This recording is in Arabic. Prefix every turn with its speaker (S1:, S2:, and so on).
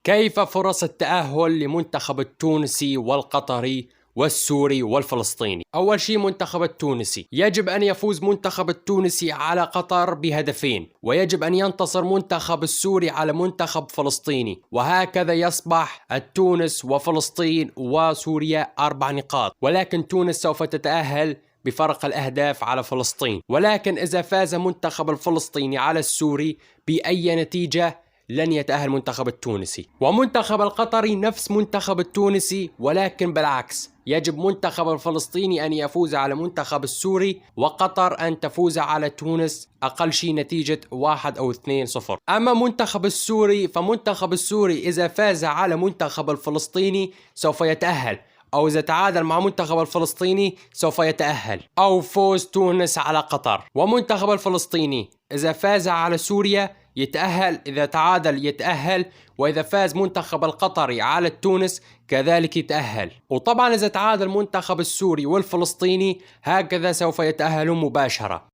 S1: كيف فرص التأهل لمنتخب التونسي والقطري والسوري والفلسطيني؟ أول شيء منتخب التونسي، يجب أن يفوز منتخب التونسي على قطر بهدفين، ويجب أن ينتصر منتخب السوري على منتخب فلسطيني، وهكذا يصبح التونس وفلسطين وسوريا 4 نقاط، ولكن تونس سوف تتأهل بفرق الأهداف على فلسطين. ولكن إذا فاز منتخب الفلسطيني على السوري بأي نتيجة لن يتأهل منتخب التونسي. ومنتخب القطري نفس منتخب التونسي، ولكن بالعكس، يجب منتخب الفلسطيني أن يفوز على منتخب السوري، وقطر أن تفوز على تونس أقل شيء نتيجة 1 أو 2-0. أما منتخب السوري فمنتخب السوري إذا فاز على منتخب الفلسطيني سوف يتأهل، أو إذا تعادل مع منتخب الفلسطيني سوف يتأهل، أو فوز تونس على قطر. ومنتخب الفلسطيني إذا فاز على سوريا يتأهل، إذا تعادل يتأهل، وإذا فاز منتخب القطري على تونس كذلك يتأهل. وطبعا إذا تعادل منتخب السوري والفلسطيني هكذا سوف يتأهلون مباشرة.